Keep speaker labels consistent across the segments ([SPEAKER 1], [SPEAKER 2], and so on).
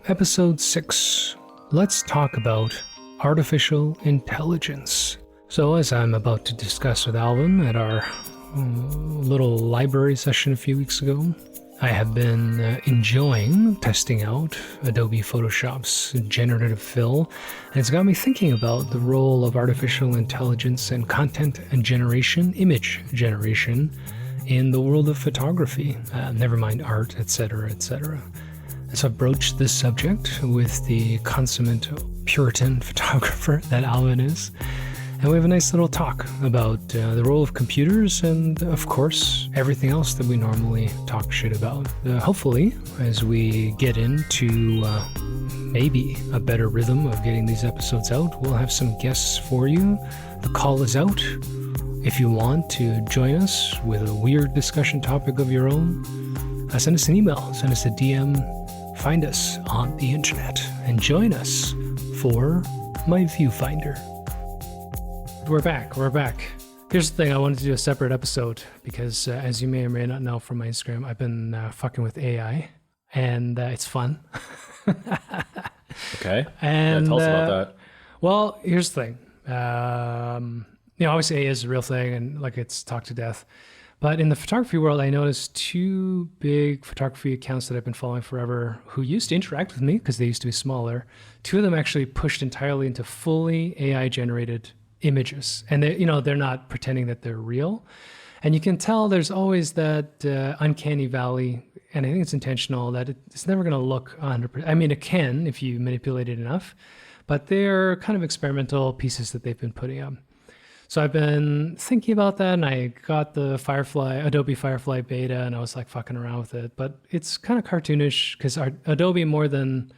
[SPEAKER 1] Episode 6. Let's talk about artificial intelligence. So, as I'm about to discuss with Alvin at our little library session a few weeks ago, I have been enjoying testing out Adobe Photoshop's generative fill, and it's got me thinking about the role of artificial intelligence and content and generation, image generation, in the world of photography, never mind art, etc., etc. So I broached this subject with the consummate Puritan photographer that Alvin is, and we have a nice little talk about the role of computers and, of course, everything else that we normally talk shit about. Hopefully, as we get into maybe a better rhythm of getting these episodes out, we'll have some guests for you. The call is out. If you want to join us with a weird discussion topic of your own, send us an email, send us a DM, find us on the internet, and join us for my viewfinder. We're back. Here's the thing, I wanted to do a separate episode because as you may or may not know from my Instagram, I've been fucking with AI, and it's fun.
[SPEAKER 2] Okay.
[SPEAKER 1] And
[SPEAKER 2] tell us about that.
[SPEAKER 1] Well, here's the thing. Obviously AI is a real thing and like it's talked to death. But in the photography world, I noticed two big photography accounts that I've been following forever who used to interact with me because they used to be smaller. Two of them actually pushed entirely into fully AI generated images. And they're not pretending that they're real. And you can tell there's always that uncanny valley, and I think it's intentional, that it's never going to look 100%. I mean, it can if you manipulate it enough, but they're kind of experimental pieces that they've been putting up. So I've been thinking about that, and I got the Adobe Firefly beta, and I was like fucking around with it. But it's kind of cartoonish because Adobe, more than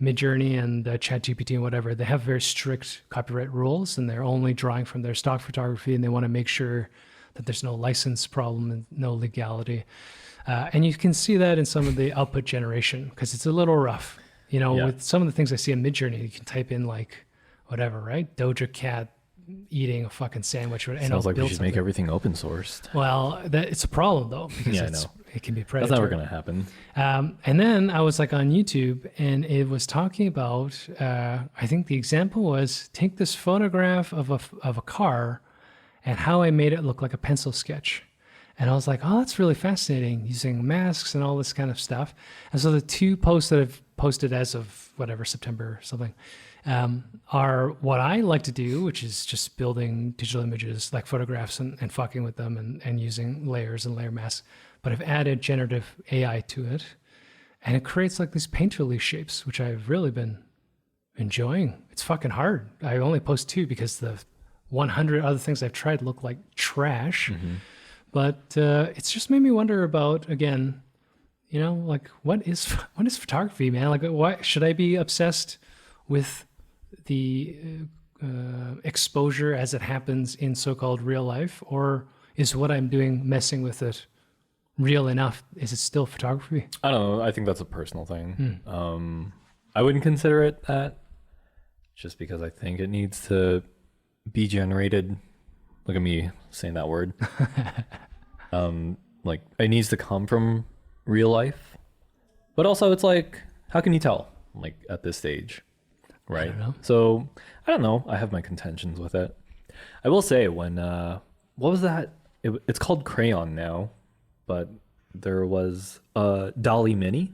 [SPEAKER 1] Midjourney and Chat GPT and whatever, they have very strict copyright rules, and they're only drawing from their stock photography, and they want to make sure that there's no license problem and no legality. And you can see that in some of the output generation because it's a little rough. With some of the things I see in Midjourney, you can type in like whatever, right? Doja Cat eating a fucking sandwich.
[SPEAKER 2] Sounds like we should make everything open sourced.
[SPEAKER 1] Well, it's a problem though because it can be predatory.
[SPEAKER 2] That's never going to happen.
[SPEAKER 1] And then I was like on YouTube, and it was talking about. I think the example was take this photograph of a car, and how I made it look like a pencil sketch. And I was like, oh, that's really fascinating, using masks and all this kind of stuff. And so the two posts that I've posted as of whatever September something. Are what I like to do, which is just building digital images like photographs and fucking with them and using layers and layer masks. But I've added generative AI to it, and it creates like these painterly shapes, which I've really been enjoying. It's fucking hard. I only post 2 because the 100 other things I've tried look like trash. Mm-hmm. But it's just made me wonder about, again, like what is photography, man? Like, why should I be obsessed with the exposure as it happens in so-called real life, or is what I'm doing messing with it real enough? Is it still photography?
[SPEAKER 2] I don't know. I think that's a personal thing. I wouldn't consider it that, just because I think it needs to be generated. Look at me saying that word. Like it needs to come from real life, but also it's like, how can you tell like at this stage? Right. So I don't know. I have my contentions with it. I will say when, what was that? It's called Crayon now, but there was a Dolly Mini.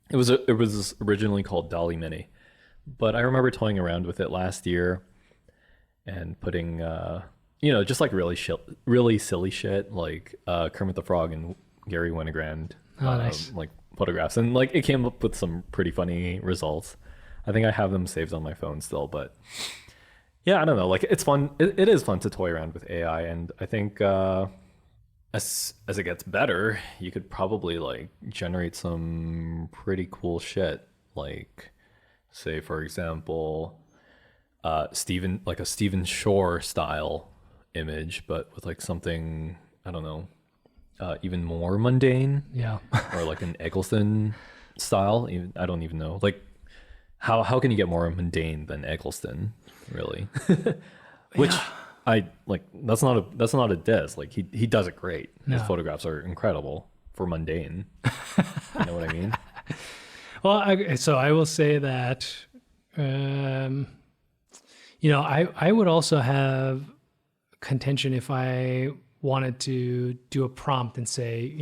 [SPEAKER 2] It was originally called Dolly Mini, but I remember toying around with it last year and putting, just like really silly shit like Kermit the Frog and Gary Winogrand,
[SPEAKER 1] nice.
[SPEAKER 2] Like photographs, and like it came up with some pretty funny results. I think I have them saved on my phone still, but yeah, I don't know. Like it's fun. It is fun to toy around with AI, and I think as it gets better, you could probably like generate some pretty cool shit. Like, say for example, a Stephen Shore style image, but with like something, I don't know, even more mundane.
[SPEAKER 1] Yeah.
[SPEAKER 2] Or like an Eggleston style. I don't even know. Like. How can you get more mundane than Eggleston, really? Which I like. That's not a diss. Like he does it great. His photographs are incredible for mundane. You know what I mean?
[SPEAKER 1] Well, so I will say that, um, I would also have contention if I wanted to do a prompt and say,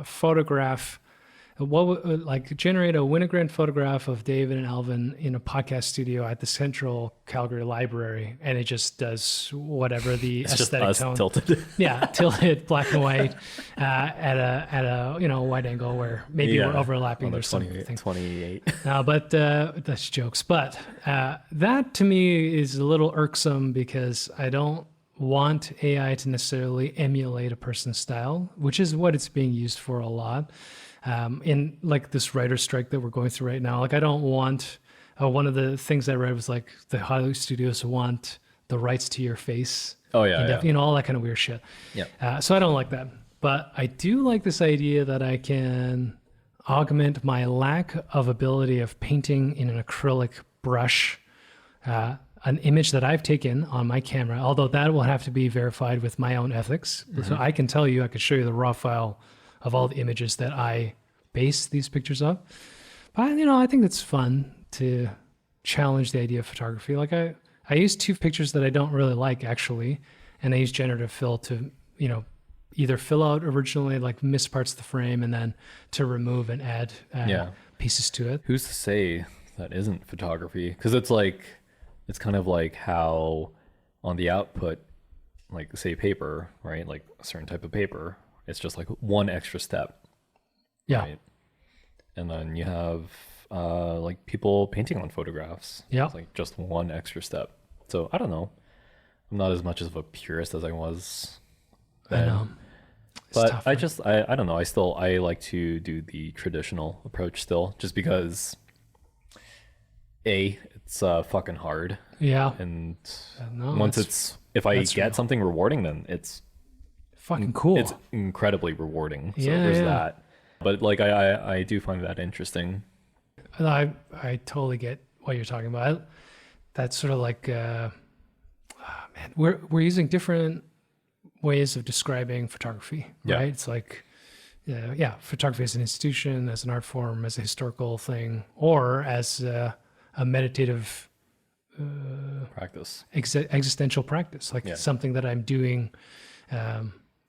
[SPEAKER 1] photograph, like generate a Winogrand photograph of David and Alvin in a podcast studio at the Central Calgary Library, and it just does whatever the
[SPEAKER 2] It's just
[SPEAKER 1] aesthetic
[SPEAKER 2] us
[SPEAKER 1] tone.
[SPEAKER 2] tilted.
[SPEAKER 1] Yeah, tilted, black and white, at a wide angle where maybe we're overlapping. There's
[SPEAKER 2] 28. 28.
[SPEAKER 1] but that's jokes. But that to me is a little irksome because I don't want AI to necessarily emulate a person's style, which is what it's being used for a lot. In like this writer strike that we're going through right now, like I don't want. One of the things I read was like the Hollywood studios want the rights to your face.
[SPEAKER 2] Oh yeah.
[SPEAKER 1] All that kind of weird shit.
[SPEAKER 2] Yeah.
[SPEAKER 1] So I don't like that, but I do like this idea that I can augment my lack of ability of painting in an acrylic brush, an image that I've taken on my camera, although that will have to be verified with my own ethics. Mm-hmm. So I can show you the raw file of all the images that I base these pictures of. But, I think it's fun to challenge the idea of photography. Like I use two pictures that I don't really like actually, and I use generative fill to, either fill out originally like miss parts of the frame and then to remove and add pieces to it.
[SPEAKER 2] Who's to say that isn't photography? Because it's kind of like how on the output, like say paper, right? Like a certain type of paper, it's just like one extra step.
[SPEAKER 1] Yeah.
[SPEAKER 2] Right? And then you have like people painting on photographs.
[SPEAKER 1] Yeah.
[SPEAKER 2] It's like just one extra step. So I don't know. I'm not as much of a purist as I was then.
[SPEAKER 1] I know.
[SPEAKER 2] But I don't know. I like to do the traditional approach still, just because it's fucking hard.
[SPEAKER 1] Yeah.
[SPEAKER 2] And
[SPEAKER 1] once
[SPEAKER 2] if I get something rewarding, then it's
[SPEAKER 1] fucking cool.
[SPEAKER 2] It's incredibly rewarding. So there's that. But like I do find that interesting.
[SPEAKER 1] I totally get what you're talking about. That's sort of like we're using different ways of describing photography, right? It's like photography as an institution, as an art form, as a historical thing, or as a meditative
[SPEAKER 2] practice,
[SPEAKER 1] existential practice, like something that I'm doing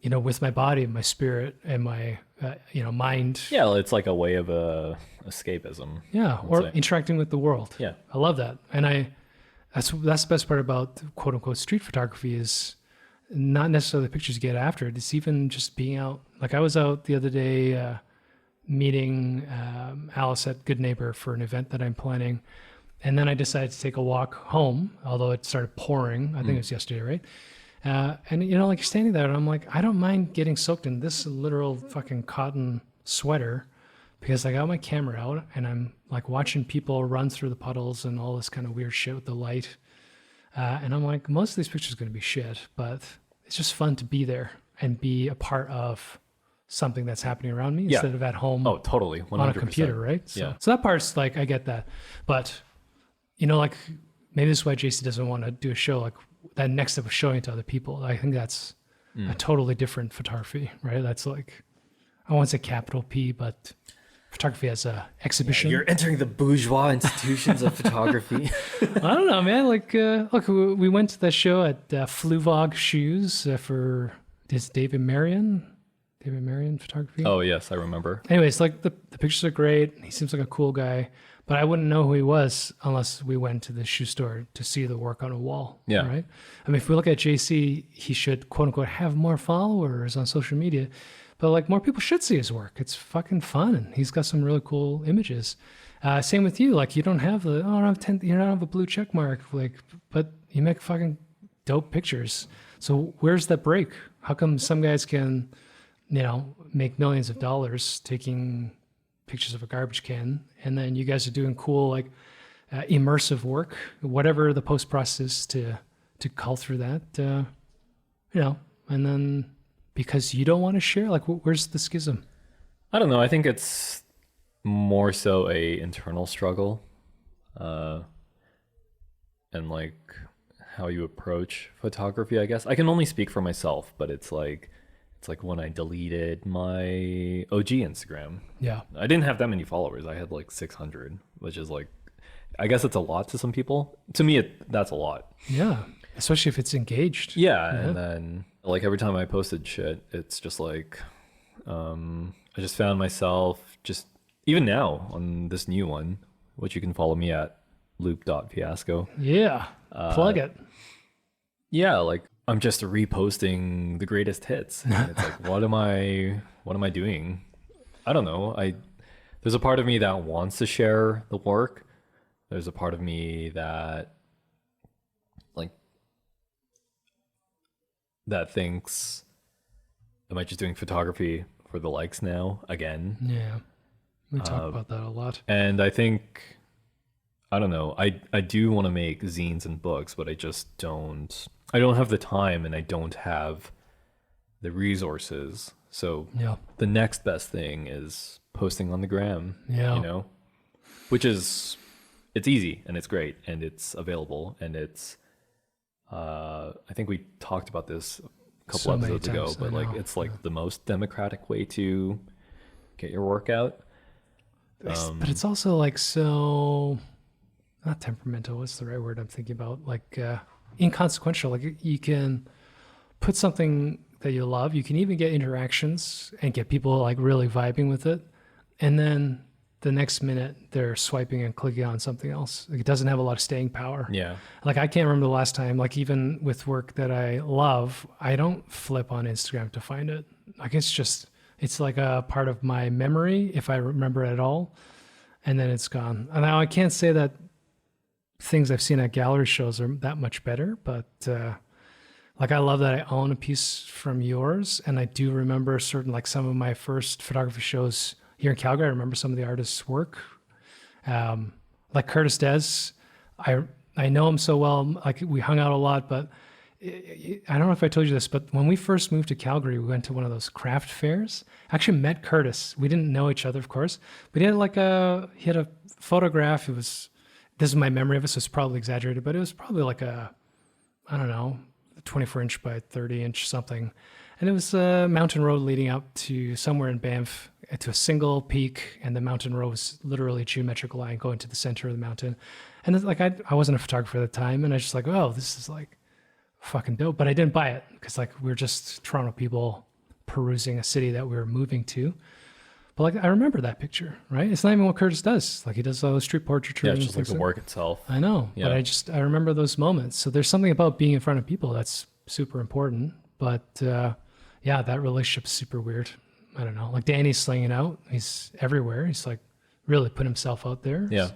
[SPEAKER 1] with my body, my spirit, and my mind.
[SPEAKER 2] Yeah, it's like a way of escapism.
[SPEAKER 1] Yeah, or interacting with the world.
[SPEAKER 2] Yeah,
[SPEAKER 1] I love that, and that's the best part about quote unquote street photography is not necessarily the pictures you get after it. It's even just being out. Like I was out the other day meeting Alice at Good Neighbor for an event that I'm planning, and then I decided to take a walk home, although it started pouring. I think it was yesterday, right? And like you're standing there and I'm like, I don't mind getting soaked in this literal fucking cotton sweater because I got my camera out and I'm like watching people run through the puddles and all this kind of weird shit with the light. And I'm like, most of these pictures are going to be shit, but it's just fun to be there and be a part of something that's happening around me instead of at home.
[SPEAKER 2] Oh, totally. 100%.
[SPEAKER 1] On a computer, right? So that part's like, I get that. But, like maybe this is why JC doesn't want to do a show like that next step of showing it to other people. I think that's a totally different photography, right? That's like, I won't say capital P, but photography as a exhibition.
[SPEAKER 2] You're entering the bourgeois institutions of photography.
[SPEAKER 1] I don't know, man. Like, look, we went to that show at Fluvog Shoes for this David Marion photography.
[SPEAKER 2] Oh, yes, I remember.
[SPEAKER 1] Anyways, like the pictures are great. He seems like a cool guy. But I wouldn't know who he was unless we went to the shoe store to see the work on a wall.
[SPEAKER 2] Yeah.
[SPEAKER 1] Right. I mean, if we look at JC, he should quote unquote have more followers on social media, but like more people should see his work. It's fucking fun, and he's got some really cool images. Same with you. Like you don't have you don't have a blue check mark. Like, but you make fucking dope pictures. So where's that break? How come some guys can, make millions of dollars taking pictures of a garbage can, and then you guys are doing cool like immersive work, whatever the post process to cull through that, and then because you don't want to share, like where's the schism?
[SPEAKER 2] I don't know. I think it's more so a internal struggle, and like how you approach photography. I guess I can only speak for myself, but it's It's like when I deleted my OG Instagram.
[SPEAKER 1] Yeah.
[SPEAKER 2] I didn't have that many followers. I had like 600, which is like, I guess it's a lot to some people. To me, that's a lot.
[SPEAKER 1] Yeah. Especially if it's engaged.
[SPEAKER 2] Yeah. And then like every time I posted shit, it's just like, I just found myself just, even now on this new one, which you can follow me at loop.fiasco.
[SPEAKER 1] Yeah. Plug it.
[SPEAKER 2] Yeah. Like I'm just reposting the greatest hits. And it's like, what am I doing? I don't know. There's a part of me that wants to share the work. There's a part of me that thinks, am I just doing photography for the likes now again?
[SPEAKER 1] Yeah. We talk about that a lot.
[SPEAKER 2] And I think, I don't know, I do want to make zines and books, but I don't have the time and I don't have the resources. So the next best thing is posting on the gram, which is, it's easy and it's great and it's available and it's, I think we talked about this a couple episodes ago, but like, it's like the most democratic way to get your work out.
[SPEAKER 1] But it's also like, so not temperamental. What's the right word I'm thinking about? Like, inconsequential. Like you can put something that you love, you can even get interactions and get people like really vibing with it. And then the next minute they're swiping and clicking on something else. Like it doesn't have a lot of staying power.
[SPEAKER 2] Yeah.
[SPEAKER 1] Like I can't remember the last time, like even with work that I love, I don't flip on Instagram to find it. Like it's like a part of my memory if I remember it at all. And then it's gone. And now I can't say that things I've seen at gallery shows are that much better, but like I love that I own a piece from yours. And I do remember like some of my first photography shows here in Calgary. I remember some of the artists' work. Like Curtis Des, I know him so well, like we hung out a lot, but I don't know if I told you this, but when we first moved to Calgary, we went to one of those craft fairs. I actually met Curtis. We didn't know each other, of course, but he had a photograph. This is my memory of it, so it's probably exaggerated, but it was probably like I don't know, 24-inch by 30-inch something. And it was a mountain road leading up to somewhere in Banff to a single peak, and the mountain road was literally a geometric line going to the center of the mountain. And it's like I wasn't a photographer at the time, and I was just like, oh, this is like fucking dope. But I didn't buy it because like we're just Toronto people perusing a city that we were moving to. But like I remember that picture, right? It's not even what Curtis does. Like he does all the street portraiture.
[SPEAKER 2] Yeah, it's just like the work itself.
[SPEAKER 1] I know,
[SPEAKER 2] Yeah.
[SPEAKER 1] but I remember those moments. So there's something about being in front of people that's super important. But yeah, that relationship's super weird. I don't know. Like Danny's slinging out. He's everywhere. He's like really put himself out there.
[SPEAKER 2] Yeah.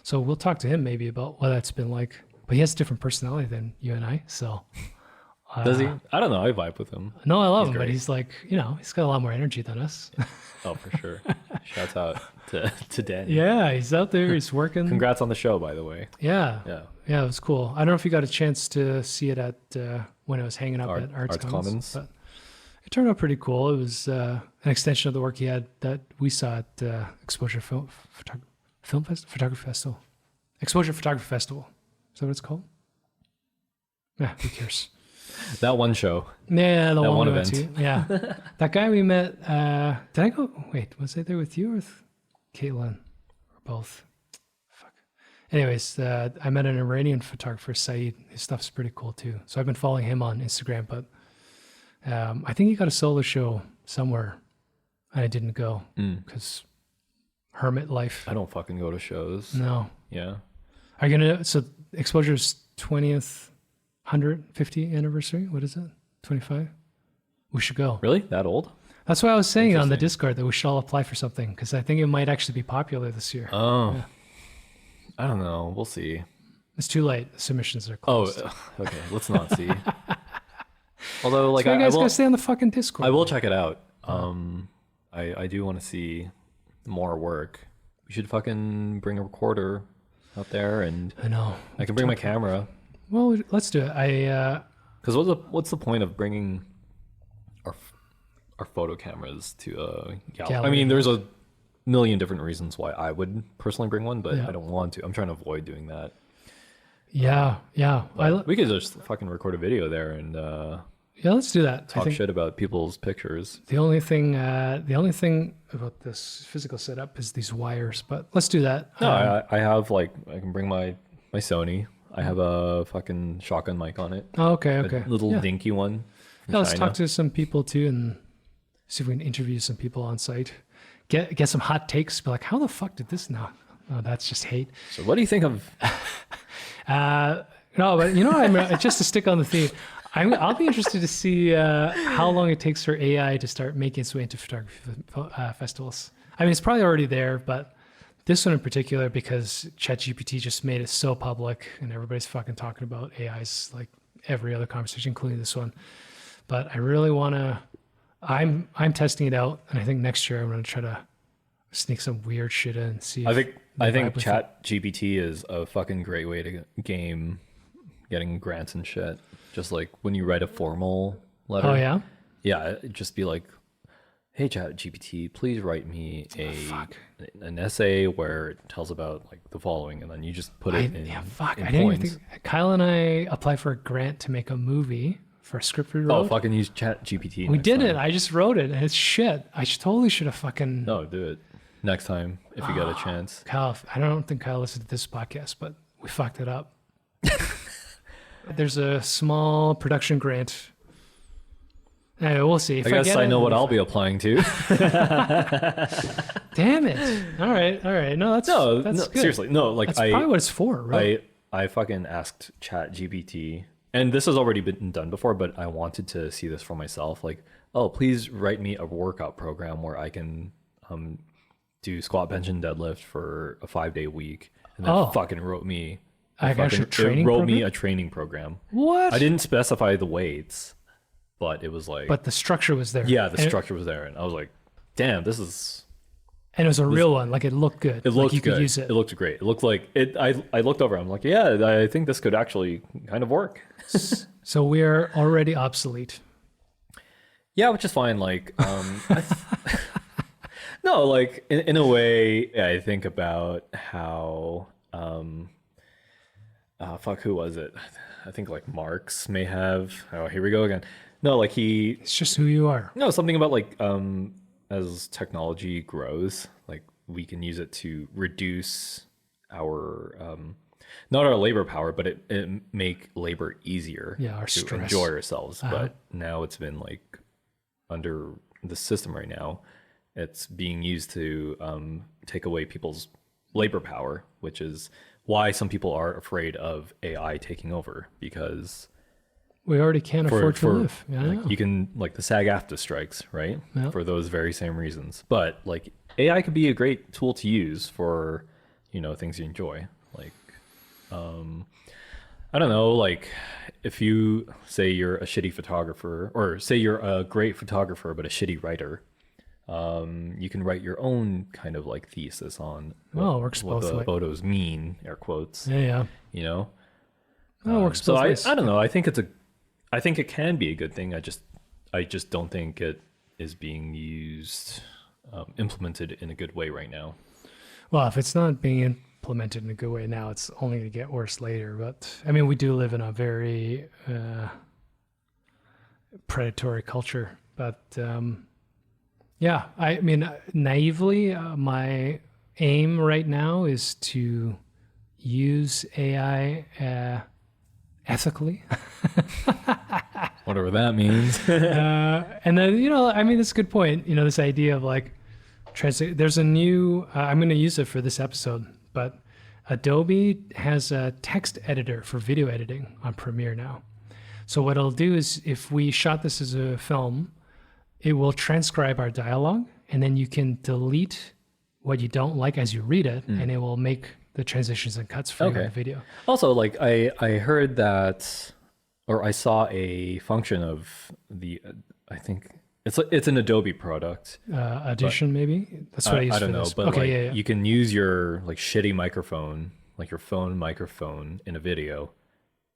[SPEAKER 1] So we'll talk to him maybe about what that's been like. But he has a different personality than you and I. So
[SPEAKER 2] Does he? I don't know. I vibe with him.
[SPEAKER 1] no, I love him,
[SPEAKER 2] great.
[SPEAKER 1] but he's like, he's got a lot more energy than us.
[SPEAKER 2] Oh, for sure. Shouts out to Danny.
[SPEAKER 1] Yeah, he's out there. He's working.
[SPEAKER 2] Congrats on the show, by the way.
[SPEAKER 1] Yeah.
[SPEAKER 2] Yeah.
[SPEAKER 1] Yeah, it was cool. I don't know if you got a chance to see it at when it was hanging up at Arts
[SPEAKER 2] Arts
[SPEAKER 1] Commons.
[SPEAKER 2] Commons.
[SPEAKER 1] But it turned out pretty cool. It was an extension of the work he had that we saw at Exposure Photography Festival. Exposure Photography Festival. Is that what it's called? Yeah, who cares?
[SPEAKER 2] That one show.
[SPEAKER 1] Yeah, the
[SPEAKER 2] That
[SPEAKER 1] one
[SPEAKER 2] one
[SPEAKER 1] we went
[SPEAKER 2] event.
[SPEAKER 1] to. Yeah. That guy we met, did I go? Wait, was I there with you or with Caitlin? Or both? Fuck. Anyways, I met an Iranian photographer, Saeed. His stuff's pretty cool too. So I've been following him on Instagram, but I think he got a solo show somewhere and I didn't go because hermit life.
[SPEAKER 2] I don't fucking go to shows.
[SPEAKER 1] No.
[SPEAKER 2] Yeah.
[SPEAKER 1] Are you going to, so Exposure's 20th, 150 anniversary? What is it? 25? We should go.
[SPEAKER 2] Really? That old?
[SPEAKER 1] That's why I was saying on the
[SPEAKER 2] Interesting.
[SPEAKER 1] Discord that we should all apply for something because I think it might actually be popular this year.
[SPEAKER 2] Oh.
[SPEAKER 1] Yeah.
[SPEAKER 2] I don't know. We'll see.
[SPEAKER 1] It's too late. Submissions are
[SPEAKER 2] Oh,
[SPEAKER 1] closed.
[SPEAKER 2] okay. Let's not see. Although, like,
[SPEAKER 1] So you
[SPEAKER 2] I
[SPEAKER 1] guys
[SPEAKER 2] will,
[SPEAKER 1] gotta stay on the fucking Discord.
[SPEAKER 2] I will check it out. I do want to see more work. We should fucking bring a recorder out there, and
[SPEAKER 1] I know.
[SPEAKER 2] I can bring my camera.
[SPEAKER 1] Well, let's do it.
[SPEAKER 2] Because what's the point of bringing our photo cameras to a gallery? I mean, there's a million different reasons why I would personally bring one, but
[SPEAKER 1] Yeah.
[SPEAKER 2] I don't want to. I'm trying to avoid doing that.
[SPEAKER 1] Yeah.
[SPEAKER 2] But we could just fucking record a video there and
[SPEAKER 1] Yeah, let's do that.
[SPEAKER 2] Talk shit about people's pictures.
[SPEAKER 1] The only thing about this physical setup is these wires, but let's do that.
[SPEAKER 2] No, I have like, I can bring my Sony. I have a fucking shotgun mic on it.
[SPEAKER 1] Oh, okay.
[SPEAKER 2] A little dinky one.
[SPEAKER 1] Yeah, let's talk to some people too and see if we can interview some people on site. Get some hot takes. Be like, how the fuck did this not? Oh, that's just hate.
[SPEAKER 2] So what do you think of?
[SPEAKER 1] No, but I'm just to stick on the theme. I'll be interested to see how long it takes for AI to start making its way into photography festivals. I mean, it's probably already there, but this one in particular, because Chat GPT just made it so public and everybody's fucking talking about AIs like every other conversation, including this one. But I really want to. I'm testing it out, and I think next year I'm going to try to sneak some weird shit in and see.
[SPEAKER 2] I think Chat GPT is a fucking great way to game getting grants and shit. Just like when you write a formal letter.
[SPEAKER 1] Oh yeah.
[SPEAKER 2] Yeah, just be like, "Hey Chat GPT, please write me an essay where it tells about like the following," and then you just put it in.
[SPEAKER 1] Yeah, fuck.
[SPEAKER 2] In
[SPEAKER 1] I didn't even
[SPEAKER 2] points.
[SPEAKER 1] think. Kyle and I applied for a grant to make a movie for a script we wrote.
[SPEAKER 2] Oh, fucking use Chat GPT.
[SPEAKER 1] We did it. I just wrote it, and it's shit. I totally should have fucking.
[SPEAKER 2] No, do it next time if you get a chance.
[SPEAKER 1] Kyle, I don't think Kyle listened to this podcast, but we fucked it up. There's a small production grant. Anyway, we'll see.
[SPEAKER 2] I guess I know what I'll be applying to.
[SPEAKER 1] Damn it! All right. No, that's good.
[SPEAKER 2] Seriously, no. Like
[SPEAKER 1] that's probably what it's for, right?
[SPEAKER 2] I fucking asked Chat GPT, and this has already been done before, but I wanted to see this for myself. Like, oh, please write me a workout program where I can do squat, bench, and deadlift for a 5-day week, and then fucking wrote me.
[SPEAKER 1] Me
[SPEAKER 2] a training program.
[SPEAKER 1] What?
[SPEAKER 2] I didn't specify the weights, but it was like.
[SPEAKER 1] But the structure was there.
[SPEAKER 2] Yeah, structure was there, and I was like, "Damn, this is."
[SPEAKER 1] And it was a real one. Like it looked good.
[SPEAKER 2] It looked
[SPEAKER 1] like you
[SPEAKER 2] good.
[SPEAKER 1] Could use it.
[SPEAKER 2] It looked great. It looked like it. I looked over. I'm like, yeah, I think this could actually kind of work.
[SPEAKER 1] So we're already obsolete.
[SPEAKER 2] Yeah, which is fine. Like, no, like in a way, I think about how. Who was it? I think like Marx may have. Oh, here we go again. No, like
[SPEAKER 1] It's just who you are.
[SPEAKER 2] No, something about like as technology grows, like we can use it to reduce our not our labor power, but it make labor easier.
[SPEAKER 1] Yeah, our
[SPEAKER 2] to
[SPEAKER 1] stress.
[SPEAKER 2] enjoy ourselves. But now it's been like under the system right now, it's being used to take away people's labor power, which is why some people are afraid of AI taking over, because
[SPEAKER 1] we already can't afford to live. Yeah,
[SPEAKER 2] like you can like the SAG-AFTRA strikes, right? Yeah. For those very same reasons. But like AI could be a great tool to use for, things you enjoy. Like, I don't know, like if you say you're a shitty photographer, or say you're a great photographer but a shitty writer, you can write your own kind of like thesis on what the photos mean, air quotes.
[SPEAKER 1] Yeah.
[SPEAKER 2] It
[SPEAKER 1] works
[SPEAKER 2] both
[SPEAKER 1] ways.
[SPEAKER 2] I don't know. I think it can be a good thing. I just don't think it is being used, implemented in a good way right now.
[SPEAKER 1] Well, if it's not being implemented in a good way now, it's only going to get worse later. But I mean, we do live in a very predatory culture. But yeah, I mean, naively, my aim right now is to use AI ethically.
[SPEAKER 2] Whatever that means.
[SPEAKER 1] And then, I mean, that's a good point. This idea of like, there's a new, I'm going to use it for this episode, but Adobe has a text editor for video editing on Premiere now. So what it'll do is if we shot this as a film, it will transcribe our dialogue, and then you can delete what you don't like as you read it, and it will make the transitions and cuts for you in the video.
[SPEAKER 2] Also, like I heard that, or I saw a function of the, I think it's an Adobe product.
[SPEAKER 1] Audition, maybe? That's what I use for this.
[SPEAKER 2] But you can use your like shitty microphone, like your phone microphone in a video,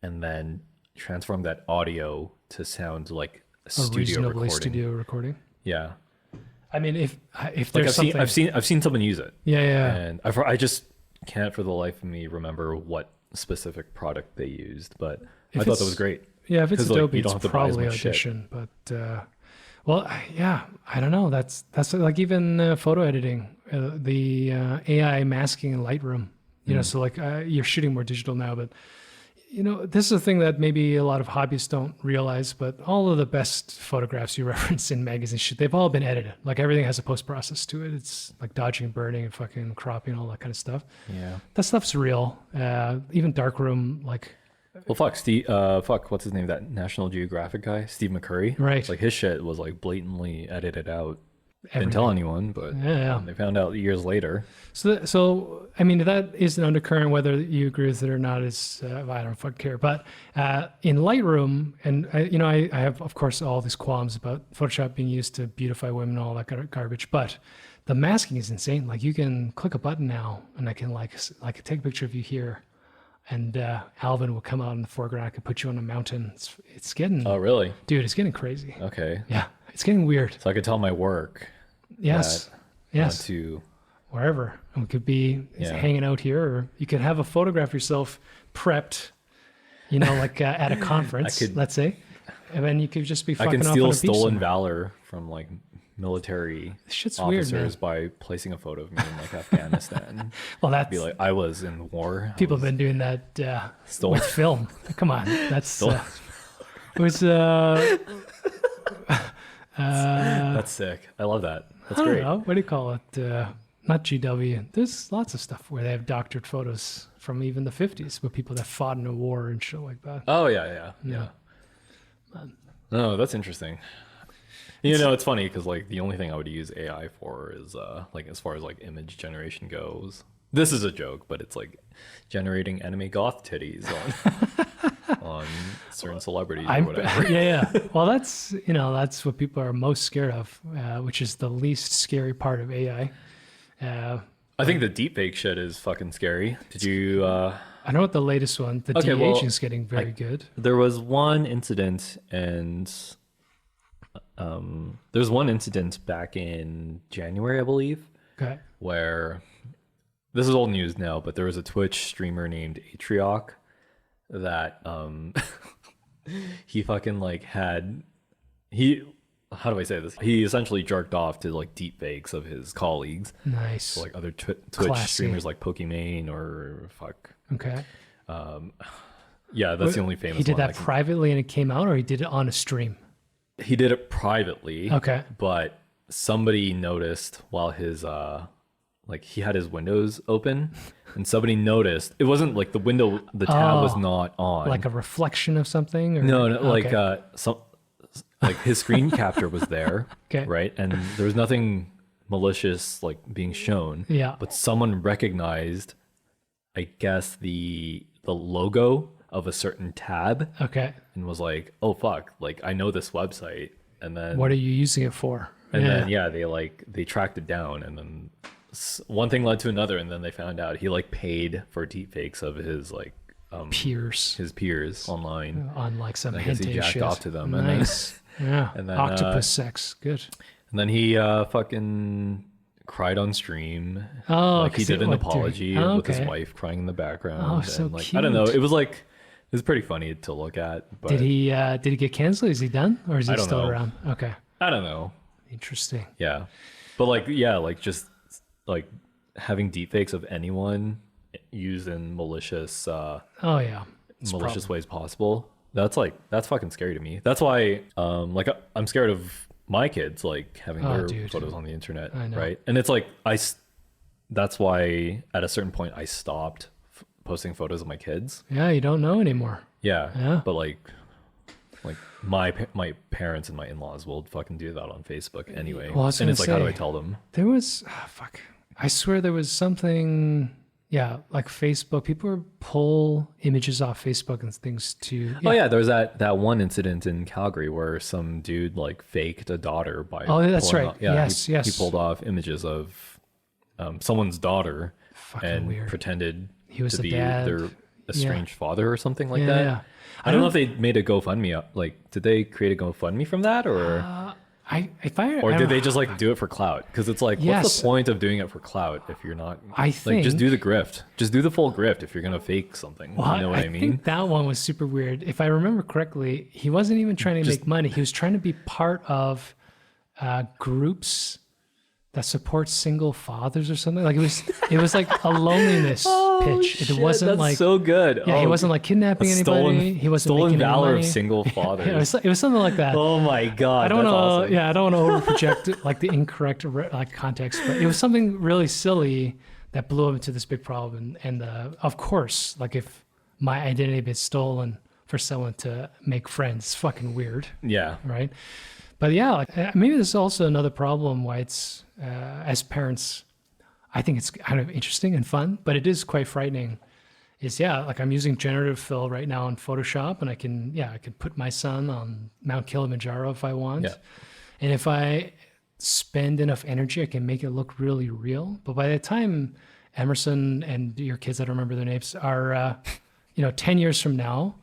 [SPEAKER 2] and then transform that audio to sound like a studio recording. Yeah. I
[SPEAKER 1] mean, if there's
[SPEAKER 2] like I've seen someone use it.
[SPEAKER 1] Yeah.
[SPEAKER 2] And I just can't for the life of me remember what specific product they used, but I thought that was great.
[SPEAKER 1] Yeah, if it's
[SPEAKER 2] 'Cause, like,
[SPEAKER 1] Adobe,
[SPEAKER 2] you don't
[SPEAKER 1] it's
[SPEAKER 2] have to buy as
[SPEAKER 1] probably
[SPEAKER 2] much shit.
[SPEAKER 1] Audition. But well, yeah, I don't know. That's like even photo editing, the AI masking in Lightroom. You know, so like you're shooting more digital now, but you know, this is a thing that maybe a lot of hobbyists don't realize, but all of the best photographs you reference in magazine shit, they've all been edited. Like everything has a post process to it. It's like dodging and burning and fucking cropping, all that kind of stuff.
[SPEAKER 2] Yeah.
[SPEAKER 1] That stuff's real. Even darkroom, like
[SPEAKER 2] Well, fuck, what's his name? That National Geographic guy, Steve McCurry.
[SPEAKER 1] Right.
[SPEAKER 2] Like his shit was like blatantly edited out.
[SPEAKER 1] everything.
[SPEAKER 2] Didn't tell anyone, but
[SPEAKER 1] Yeah.
[SPEAKER 2] they found out years later.
[SPEAKER 1] So I mean, that is an undercurrent. Whether you agree with it or not is I don't fucking care. But in Lightroom, and I have of course all these qualms about Photoshop being used to beautify women and all that kind of garbage. But the masking is insane. Like you can click a button now, and I can like take a picture of you here, and Alvin will come out in the foreground. I can put you on a mountain. It's getting,
[SPEAKER 2] Oh, really?
[SPEAKER 1] dude, it's getting crazy.
[SPEAKER 2] Okay.
[SPEAKER 1] Yeah, it's getting weird.
[SPEAKER 2] So I could tell my work.
[SPEAKER 1] Yes,
[SPEAKER 2] that I
[SPEAKER 1] yes.
[SPEAKER 2] want to.
[SPEAKER 1] Wherever. And we could be hanging out here, or you could have a photograph yourself prepped, you know, like at a conference, let's say, and then you could just be
[SPEAKER 2] I
[SPEAKER 1] fucking
[SPEAKER 2] can
[SPEAKER 1] off
[SPEAKER 2] steal
[SPEAKER 1] on a beach
[SPEAKER 2] stolen
[SPEAKER 1] somewhere.
[SPEAKER 2] valor from like military
[SPEAKER 1] This shit's weird, man.
[SPEAKER 2] officers by placing a photo of me in like Afghanistan.
[SPEAKER 1] Well, that's
[SPEAKER 2] Be like, I was in war. I
[SPEAKER 1] people have
[SPEAKER 2] was
[SPEAKER 1] been doing that
[SPEAKER 2] stolen.
[SPEAKER 1] with film. Come on, that's
[SPEAKER 2] Stolen.
[SPEAKER 1] it was.
[SPEAKER 2] That's sick. I love that. That's
[SPEAKER 1] I don't
[SPEAKER 2] great.
[SPEAKER 1] know. What do you call it? Not GW. There's lots of stuff where they have doctored photos from even the 50s with people that fought in a war and shit like that.
[SPEAKER 2] Oh yeah. No, that's interesting. You know, it's funny because like the only thing I would use AI for is like as far as like image generation goes. This is a joke, but it's like generating anime goth titties on certain celebrities or whatever.
[SPEAKER 1] Yeah. Well, that's what people are most scared of, which is the least scary part of AI.
[SPEAKER 2] I think the deepfake shit is fucking scary. Did you?
[SPEAKER 1] I know what the latest one, the
[SPEAKER 2] Okay,
[SPEAKER 1] de-aging is getting very good.
[SPEAKER 2] There was one incident, and there's one incident back in January, I believe,
[SPEAKER 1] Okay.
[SPEAKER 2] where this is old news now, but there was a Twitch streamer named Atrioc that he fucking like how do I say this? He essentially jerked off to like deep fakes of his colleagues.
[SPEAKER 1] Nice.
[SPEAKER 2] So, like other Twitch
[SPEAKER 1] Classy.
[SPEAKER 2] streamers like Pokimane or fuck.
[SPEAKER 1] Okay.
[SPEAKER 2] Yeah, that's the only famous one.
[SPEAKER 1] He did that
[SPEAKER 2] I can-
[SPEAKER 1] privately and it came out, or he did it on a stream?
[SPEAKER 2] He did it privately.
[SPEAKER 1] Okay.
[SPEAKER 2] But somebody noticed while his like he had his windows open, and somebody noticed it wasn't like the tab was not on.
[SPEAKER 1] Like a reflection of something? Or?
[SPEAKER 2] No,
[SPEAKER 1] Okay.
[SPEAKER 2] like like his screen capture was there,
[SPEAKER 1] Okay.
[SPEAKER 2] right? And there was nothing malicious like being shown.
[SPEAKER 1] Yeah.
[SPEAKER 2] But someone recognized, I guess, the logo of a certain tab
[SPEAKER 1] Okay.
[SPEAKER 2] and was like, "Oh fuck! Like I know this website." And then
[SPEAKER 1] What are you using it for?
[SPEAKER 2] then they tracked it down, and then one thing led to another, and then they found out he like paid for deepfakes of his like
[SPEAKER 1] Peers
[SPEAKER 2] his peers online.
[SPEAKER 1] on like some
[SPEAKER 2] I guess he
[SPEAKER 1] hentai
[SPEAKER 2] jacked
[SPEAKER 1] shit.
[SPEAKER 2] off to them, and then-
[SPEAKER 1] Nice. Yeah.
[SPEAKER 2] and then,
[SPEAKER 1] Octopus sex. Good.
[SPEAKER 2] And then he fucking cried on stream.
[SPEAKER 1] Oh,
[SPEAKER 2] like he
[SPEAKER 1] 'cause
[SPEAKER 2] did an
[SPEAKER 1] what, dude?
[SPEAKER 2] apology
[SPEAKER 1] Oh,
[SPEAKER 2] with his
[SPEAKER 1] okay.
[SPEAKER 2] wife crying in the background.
[SPEAKER 1] Oh,
[SPEAKER 2] and
[SPEAKER 1] so
[SPEAKER 2] like I don't know.
[SPEAKER 1] cute.
[SPEAKER 2] It was pretty funny to look at. But
[SPEAKER 1] Did he get canceled? Is he done, or is he
[SPEAKER 2] I don't
[SPEAKER 1] still
[SPEAKER 2] know.
[SPEAKER 1] around? Okay.
[SPEAKER 2] I don't know.
[SPEAKER 1] Interesting.
[SPEAKER 2] Yeah, but like just like having deepfakes of anyone used in malicious
[SPEAKER 1] Oh yeah. It's a
[SPEAKER 2] malicious
[SPEAKER 1] problem.
[SPEAKER 2] ways possible. That's fucking scary to me. That's why like I'm scared of my kids like having
[SPEAKER 1] Oh,
[SPEAKER 2] their
[SPEAKER 1] dude.
[SPEAKER 2] photos on the internet,
[SPEAKER 1] I know.
[SPEAKER 2] right? And it's like that's why at a certain point I stopped posting photos of my kids.
[SPEAKER 1] Yeah, you don't know anymore.
[SPEAKER 2] Yeah. But like my parents and my in-laws will fucking do that on Facebook anyway.
[SPEAKER 1] Well, I was
[SPEAKER 2] and it's
[SPEAKER 1] gonna
[SPEAKER 2] like, how do I
[SPEAKER 1] say,
[SPEAKER 2] tell them?
[SPEAKER 1] There was fuck. I swear there was something. Yeah, like Facebook. People would pull images off Facebook and things to.
[SPEAKER 2] Oh yeah, there was that one incident in Calgary where some dude like faked a daughter by.
[SPEAKER 1] Oh, that's
[SPEAKER 2] pulling
[SPEAKER 1] right.
[SPEAKER 2] off- yeah,
[SPEAKER 1] Yes,
[SPEAKER 2] he,
[SPEAKER 1] yes.
[SPEAKER 2] He pulled off images of someone's daughter
[SPEAKER 1] Fucking
[SPEAKER 2] and
[SPEAKER 1] weird.
[SPEAKER 2] pretended
[SPEAKER 1] He was
[SPEAKER 2] to
[SPEAKER 1] the
[SPEAKER 2] be
[SPEAKER 1] dad.
[SPEAKER 2] their estranged father or something like
[SPEAKER 1] Yeah,
[SPEAKER 2] that.
[SPEAKER 1] yeah.
[SPEAKER 2] I don't know if they made a GoFundMe. Like, did they create a GoFundMe from that or? Or did they just like do it for clout? Because it's like, what's the point of doing it for clout if you're not?
[SPEAKER 1] I think
[SPEAKER 2] just do the grift. Just do the full grift if you're gonna fake something.
[SPEAKER 1] Well,
[SPEAKER 2] you know what I mean?
[SPEAKER 1] I think that one was super weird. If I remember correctly, he wasn't even trying to make money. He was trying to be part of groups that support single fathers or something. Like it was like a loneliness pitch. It wasn't
[SPEAKER 2] that's
[SPEAKER 1] like
[SPEAKER 2] so good.
[SPEAKER 1] Yeah, he wasn't like kidnapping anybody. He wasn't
[SPEAKER 2] stolen
[SPEAKER 1] making
[SPEAKER 2] valor
[SPEAKER 1] money.
[SPEAKER 2] of single fathers.
[SPEAKER 1] It was something like that.
[SPEAKER 2] Oh my god!
[SPEAKER 1] I don't
[SPEAKER 2] that's
[SPEAKER 1] know.
[SPEAKER 2] Awesome.
[SPEAKER 1] Yeah, I don't want to overproject like the incorrect like context, but it was something really silly that blew up into this big problem. And of course, like if my identity had been stolen for someone to make friends, it's fucking weird.
[SPEAKER 2] Yeah.
[SPEAKER 1] Right. But yeah, like, maybe there's also another problem why it's as parents, I think it's kind of interesting and fun, but it is quite frightening. Is like I'm using generative fill right now in Photoshop, and I can put my son on Mount Kilimanjaro if I want, and if I spend enough energy, I can make it look really real. But by the time Emerson and your kids, I don't remember their names, are 10 years from now,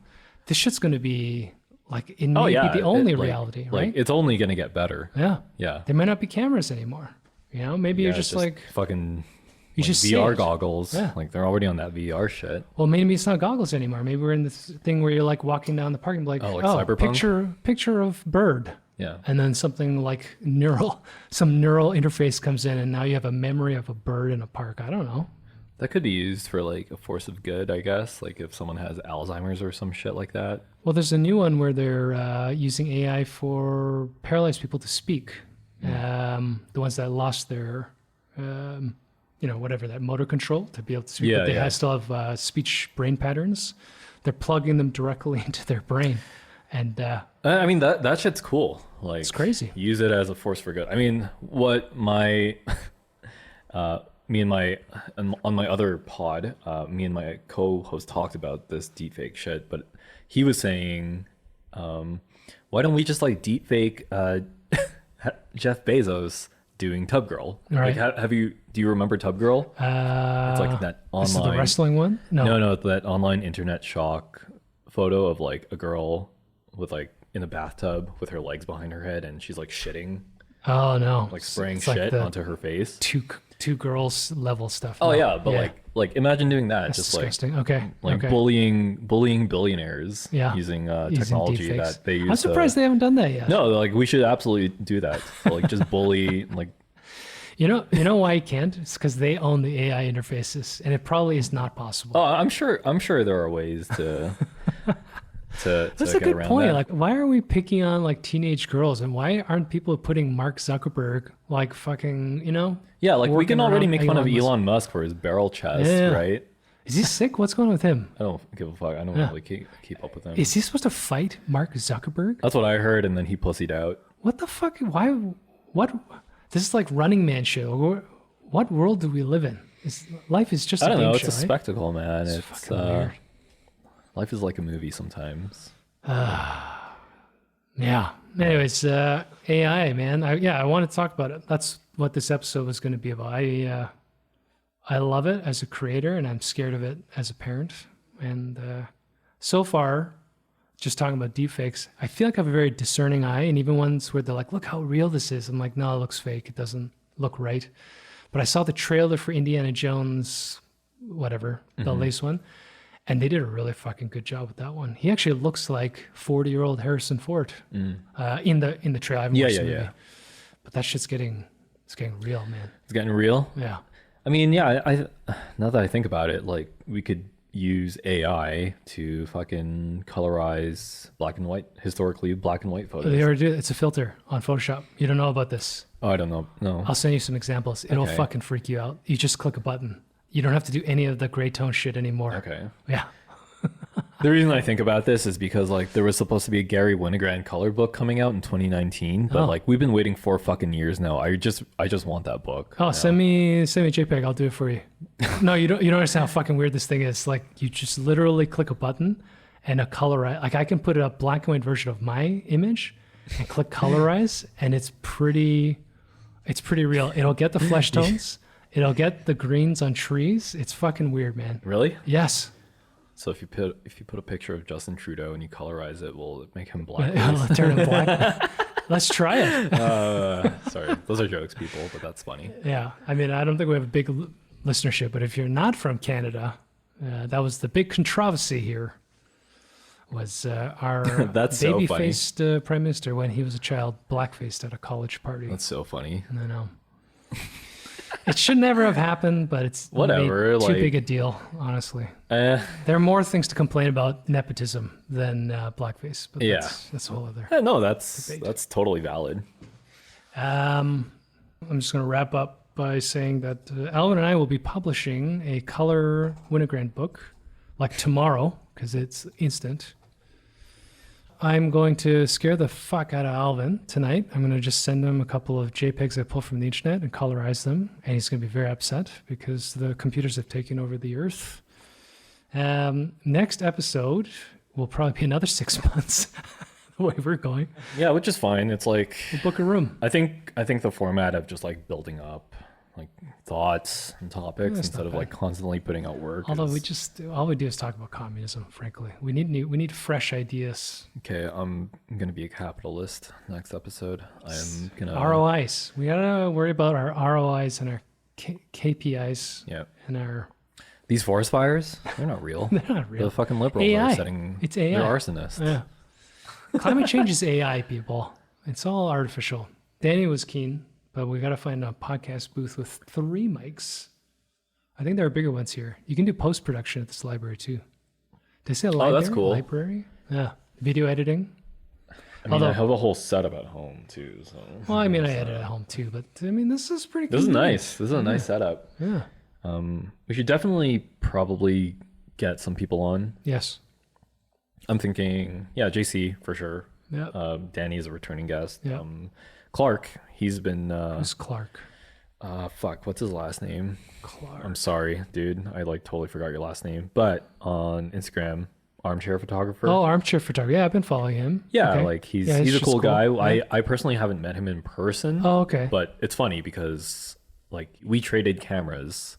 [SPEAKER 1] this shit's going to be like it may be the only reality, right?
[SPEAKER 2] Like it's only going to get better.
[SPEAKER 1] Yeah. There might not be cameras anymore. Maybe you're just like
[SPEAKER 2] fucking
[SPEAKER 1] you just
[SPEAKER 2] VR goggles.
[SPEAKER 1] Yeah.
[SPEAKER 2] Like they're already on that VR shit.
[SPEAKER 1] Well, maybe it's not goggles anymore. Maybe we're in this thing where you're like walking down the park and be like,
[SPEAKER 2] Cyberpunk?
[SPEAKER 1] picture of bird.
[SPEAKER 2] Yeah.
[SPEAKER 1] And then something like some neural interface comes in, and now you have a memory of a bird in a park. I don't know.
[SPEAKER 2] That could be used for like a force of good, I guess. Like if someone has Alzheimer's or some shit like that.
[SPEAKER 1] Well, there's a new one where they're using AI for paralyzed people to speak. The ones that lost their, whatever, that motor control to be able to speak, but they still have speech brain patterns. They're plugging them directly into their brain. And
[SPEAKER 2] I mean, that shit's cool. Like,
[SPEAKER 1] it's crazy.
[SPEAKER 2] Use it as a force for good. I mean, what my, me and my, on my other pod, me and my co-host talked about this deepfake shit, but he was saying, why don't we just like deepfake Jeff Bezos doing Tub Girl?
[SPEAKER 1] Right.
[SPEAKER 2] Like, do you remember Tub Girl? It's like that online.
[SPEAKER 1] This is the wrestling one?
[SPEAKER 2] No, that online internet shock photo of like a girl with like in a bathtub with her legs behind her head and she's like shitting.
[SPEAKER 1] Oh no!
[SPEAKER 2] Like spraying shit onto her face.
[SPEAKER 1] Two girls level stuff.
[SPEAKER 2] Oh yeah, but like imagine doing that.
[SPEAKER 1] That's
[SPEAKER 2] just
[SPEAKER 1] disgusting.
[SPEAKER 2] like bullying billionaires using technology that they use.
[SPEAKER 1] I'm surprised they haven't done that yet.
[SPEAKER 2] No, like we should absolutely do that. Like just bully like.
[SPEAKER 1] You know why you can't? It's because they own the AI interfaces, and it probably is not possible.
[SPEAKER 2] Oh, I'm sure there are ways to.
[SPEAKER 1] That's a good point. Like, why are we picking on like teenage girls, and why aren't people putting Mark Zuckerberg like fucking
[SPEAKER 2] Yeah, like we can already make fun of Elon Musk for his barrel chest, right?
[SPEAKER 1] Is he sick? What's going on with him?
[SPEAKER 2] I don't give a fuck. I don't really keep up with him.
[SPEAKER 1] Is he supposed to fight Mark Zuckerberg?
[SPEAKER 2] That's what I heard, and then he pussied out.
[SPEAKER 1] What the fuck? Why? What? This is like Running Man show. What world do we live in? Life is just.
[SPEAKER 2] I don't know. It's
[SPEAKER 1] show,
[SPEAKER 2] a
[SPEAKER 1] right?
[SPEAKER 2] spectacle, man. It's
[SPEAKER 1] fucking weird.
[SPEAKER 2] Life is like a movie sometimes.
[SPEAKER 1] Yeah. Anyways, AI, man. I want to talk about it. That's what this episode was going to be about. I love it as a creator, and I'm scared of it as a parent. And so far, just talking about deepfakes, I feel like I have a very discerning eye. And even ones where they're like, "Look how real this is," I'm like, "No, it looks fake. It doesn't look right." But I saw the trailer for Indiana Jones, whatever, the latest one. And they did a really fucking good job with that one. He actually looks like 40-year-old Harrison Ford in the trailer. I haven't watched the movie. But that shit's getting real, man.
[SPEAKER 2] It's getting real?
[SPEAKER 1] Yeah.
[SPEAKER 2] I mean, yeah, I now that I think about it, like we could use AI to fucking colorize historically black and white photos.
[SPEAKER 1] They already do. It's a filter on Photoshop. You don't know about this.
[SPEAKER 2] Oh, I don't know. No.
[SPEAKER 1] I'll send you some examples. It'll fucking freak you out. You just click a button. You don't have to do any of the gray tone shit anymore.
[SPEAKER 2] Okay.
[SPEAKER 1] Yeah.
[SPEAKER 2] The reason I think about this is because like there was supposed to be a Gary Winogrand color book coming out in 2019, but like we've been waiting 4 fucking years now. I just want that book.
[SPEAKER 1] Oh, send me a JPEG. I'll do it for you. No, you don't understand how fucking weird this thing is. Like you just literally click a button and a colorize. Like I can put a black and white version of my image and click colorize, and it's pretty real. It'll get the flesh tones. It'll get the greens on trees. It's fucking weird, man.
[SPEAKER 2] Really?
[SPEAKER 1] Yes.
[SPEAKER 2] So if you put a picture of Justin Trudeau and you colorize it, will it make him black?
[SPEAKER 1] It'll turn him black. Let's try it.
[SPEAKER 2] Sorry, those are jokes, people, but that's funny.
[SPEAKER 1] Yeah. I mean, I don't think we have a big listenership, but if you're not from Canada, that was the big controversy here. Was our
[SPEAKER 2] That's so funny.
[SPEAKER 1] baby-faced prime minister when he was a child, black-faced at a college party.
[SPEAKER 2] That's so funny.
[SPEAKER 1] I know. It should never have happened, but it's
[SPEAKER 2] Whatever.
[SPEAKER 1] Too big a deal, honestly. There are more things to complain about nepotism than blackface. But
[SPEAKER 2] Yeah.
[SPEAKER 1] that's a whole other.
[SPEAKER 2] No, that's
[SPEAKER 1] debate.
[SPEAKER 2] that's totally valid.
[SPEAKER 1] I'm just going to wrap up by saying that Alvin and I will be publishing a color Winogrand book, like tomorrow, because it's instant. I'm going to scare the fuck out of Alvin tonight. I'm going to just send him a couple of JPEGs I pulled from the internet and colorize them. And he's going to be very upset because the computers have taken over the earth. Next episode will probably be another 6 months, the way we're going.
[SPEAKER 2] Yeah, which is fine. It's like
[SPEAKER 1] We'll book a room.
[SPEAKER 2] I think the format of just like building up like thoughts and topics
[SPEAKER 1] That's
[SPEAKER 2] instead
[SPEAKER 1] not
[SPEAKER 2] of like constantly putting out work.
[SPEAKER 1] Although
[SPEAKER 2] is-
[SPEAKER 1] all we do is talk about communism, frankly. We need fresh ideas.
[SPEAKER 2] Okay, I'm gonna be a capitalist next episode. I'm gonna
[SPEAKER 1] ROIs. We gotta worry about our ROIs and our KPIs
[SPEAKER 2] Yeah.
[SPEAKER 1] and our.
[SPEAKER 2] These forest fires, they're not real.
[SPEAKER 1] They're not real.
[SPEAKER 2] The fucking liberals
[SPEAKER 1] AI.
[SPEAKER 2] are setting
[SPEAKER 1] It's AI.
[SPEAKER 2] they're arsonists.
[SPEAKER 1] Yeah. Climate change is AI, people. It's all artificial. Danny was keen, but we gotta find a podcast booth with 3 mics. I think there are bigger ones here. You can do post production at this library too. Did I say library?
[SPEAKER 2] Oh, that's cool.
[SPEAKER 1] Library? Yeah. Video editing.
[SPEAKER 2] I mean,
[SPEAKER 1] Although-
[SPEAKER 2] I have a whole setup at home too. So
[SPEAKER 1] Well, I mean, I edit at home too, but I mean, this is pretty.
[SPEAKER 2] this is
[SPEAKER 1] convenient.
[SPEAKER 2] nice. This is a nice setup.
[SPEAKER 1] Yeah.
[SPEAKER 2] We should definitely probably get some people on.
[SPEAKER 1] Yes.
[SPEAKER 2] I'm thinking, yeah, JC for sure.
[SPEAKER 1] Yeah.
[SPEAKER 2] Danny is a returning guest.
[SPEAKER 1] Yeah.
[SPEAKER 2] Clark, he's been
[SPEAKER 1] Who's Clark?
[SPEAKER 2] what's his last name?
[SPEAKER 1] Clark.
[SPEAKER 2] I'm sorry, dude. I like totally forgot your last name. But on Instagram, armchair photographer.
[SPEAKER 1] Oh, armchair photography. Yeah, I've been following him.
[SPEAKER 2] yeah,
[SPEAKER 1] Okay.
[SPEAKER 2] like he's
[SPEAKER 1] Yeah,
[SPEAKER 2] he's a
[SPEAKER 1] just
[SPEAKER 2] cool guy.
[SPEAKER 1] Yeah.
[SPEAKER 2] I personally haven't met him in person.
[SPEAKER 1] Oh, okay.
[SPEAKER 2] But it's funny because like we traded cameras.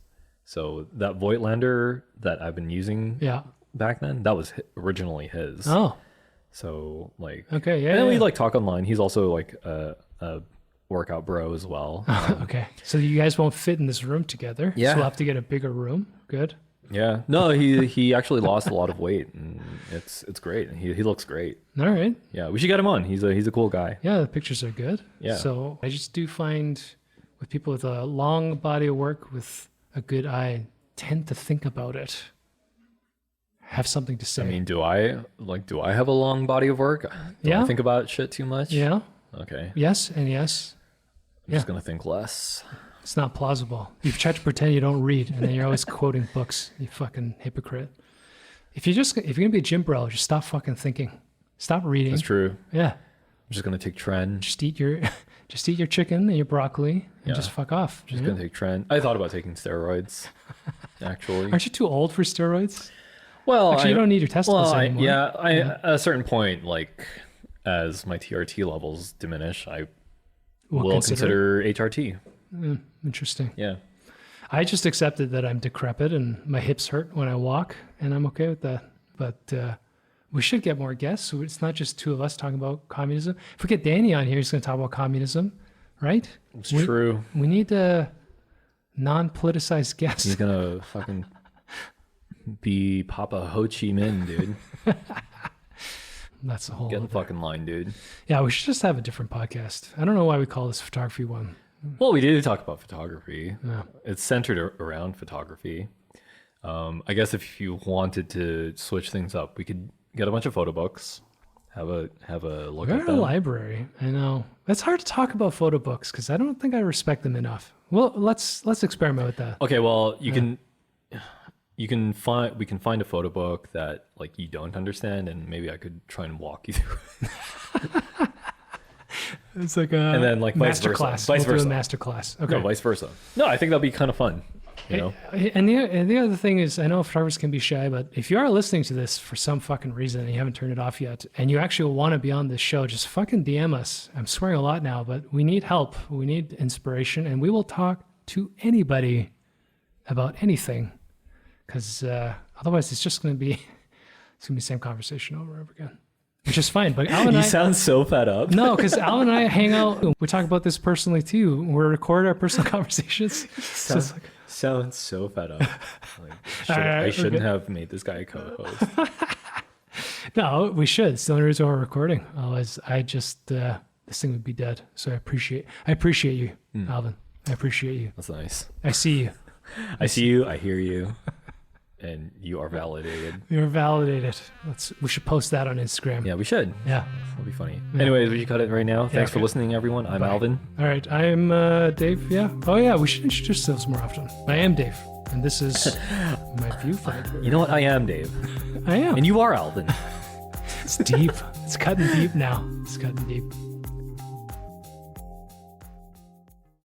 [SPEAKER 2] So that Voigtlander that I've been using
[SPEAKER 1] Yeah.
[SPEAKER 2] back then, that was originally his.
[SPEAKER 1] Oh.
[SPEAKER 2] So like,
[SPEAKER 1] Okay. Yeah.
[SPEAKER 2] and then we
[SPEAKER 1] yeah.
[SPEAKER 2] like talk online. He's also like a workout bro as well.
[SPEAKER 1] Okay. So you guys won't fit in this room together.
[SPEAKER 2] Yeah.
[SPEAKER 1] So we'll have to get a bigger room. Good.
[SPEAKER 2] Yeah. No, he actually lost a lot of weight, and it's great. He looks great.
[SPEAKER 1] All right.
[SPEAKER 2] Yeah, we should get him on. He's a cool guy.
[SPEAKER 1] Yeah, the pictures are good.
[SPEAKER 2] Yeah.
[SPEAKER 1] So I just do find with people with a long body of work with a good eye tend to think about it. Have something to say.
[SPEAKER 2] I mean, do I have a long body of work? Do
[SPEAKER 1] Yeah.
[SPEAKER 2] I think about shit too much?
[SPEAKER 1] yeah.
[SPEAKER 2] Okay.
[SPEAKER 1] Yes and yes.
[SPEAKER 2] I'm just gonna think less.
[SPEAKER 1] It's not plausible. You try to pretend you don't read, and then you're always quoting books. You fucking hypocrite. If you're gonna be a gym bro, just stop fucking thinking. Stop reading.
[SPEAKER 2] That's true.
[SPEAKER 1] Yeah.
[SPEAKER 2] I'm just gonna take trend.
[SPEAKER 1] Just eat your chicken and your broccoli and
[SPEAKER 2] Yeah.
[SPEAKER 1] just fuck off.
[SPEAKER 2] Just
[SPEAKER 1] Yeah.
[SPEAKER 2] gonna take trend. I thought about taking steroids, actually.
[SPEAKER 1] Aren't you too old for steroids?
[SPEAKER 2] Well,
[SPEAKER 1] Actually, you don't need your testicles
[SPEAKER 2] well,
[SPEAKER 1] anymore.
[SPEAKER 2] at a certain point, like as my TRT levels diminish, I
[SPEAKER 1] We'll
[SPEAKER 2] will consider HRT.
[SPEAKER 1] Interesting.
[SPEAKER 2] Yeah.
[SPEAKER 1] I just accepted that I'm decrepit and my hips hurt when I walk, and I'm okay with that. But we should get more guests. So it's not just 2 of us talking about communism. If we get Danny on here, he's going to talk about communism, right?
[SPEAKER 2] It's true.
[SPEAKER 1] We need a non-politicized guest.
[SPEAKER 2] He's gonna fucking be Papa Ho Chi Minh, dude.
[SPEAKER 1] That's the whole.
[SPEAKER 2] Get in the fucking line, dude.
[SPEAKER 1] Yeah, we should just have a different podcast. I don't know why we call this photography one.
[SPEAKER 2] Well, we did talk about photography.
[SPEAKER 1] Yeah.
[SPEAKER 2] It's centered around photography. I guess if you wanted to switch things up, we could get a bunch of photo books, have a look
[SPEAKER 1] We're
[SPEAKER 2] at
[SPEAKER 1] in a
[SPEAKER 2] them.
[SPEAKER 1] library. I know. It's hard to talk about photo books because I don't think I respect them enough. Well, let's experiment with that.
[SPEAKER 2] Okay, well, we can find a photo book that like you don't understand, and maybe I could try and walk you through it.
[SPEAKER 1] It's like a
[SPEAKER 2] And then, like, vice
[SPEAKER 1] master
[SPEAKER 2] versa.
[SPEAKER 1] class.
[SPEAKER 2] Vice
[SPEAKER 1] We'll do
[SPEAKER 2] versa.
[SPEAKER 1] a master class. Okay.
[SPEAKER 2] No, vice versa. No, I think that'd be kind of fun. You know,
[SPEAKER 1] And the other thing is, I know photographers can be shy, but if you are listening to this for some fucking reason and you haven't turned it off yet, and you actually want to be on this show, just fucking DM us. I'm swearing a lot now, but we need help. We need inspiration, and we will talk to anybody about anything, because otherwise it's just going to be the same conversation over and over again. which is fine. But Alvin and
[SPEAKER 2] You
[SPEAKER 1] I,
[SPEAKER 2] sound so fed up.
[SPEAKER 1] no, because Alvin and I hang out. We talk about this personally too. We record our personal conversations. So it's like,
[SPEAKER 2] Sounds so fed up. I shouldn't have made this guy a co-host.
[SPEAKER 1] no, we should. It's the only reason we're recording. Otherwise, I just this thing would be dead. So I appreciate you, Alvin. I appreciate you.
[SPEAKER 2] That's nice.
[SPEAKER 1] I see you.
[SPEAKER 2] I see you. I hear you. And you are validated.
[SPEAKER 1] You're validated. We should post that on Instagram.
[SPEAKER 2] Yeah, we should.
[SPEAKER 1] Yeah.
[SPEAKER 2] That'll be funny. Anyways, we should cut it right now. Thanks for listening, everyone. I'm Alvin.
[SPEAKER 1] All right. I'm Dave. Yeah. Oh, yeah. We should introduce ourselves more often. I am Dave. And this is my viewfinder.
[SPEAKER 2] You know what? I am Dave.
[SPEAKER 1] I am.
[SPEAKER 2] And you are Alvin.
[SPEAKER 1] It's deep. It's cutting deep now. It's cutting deep.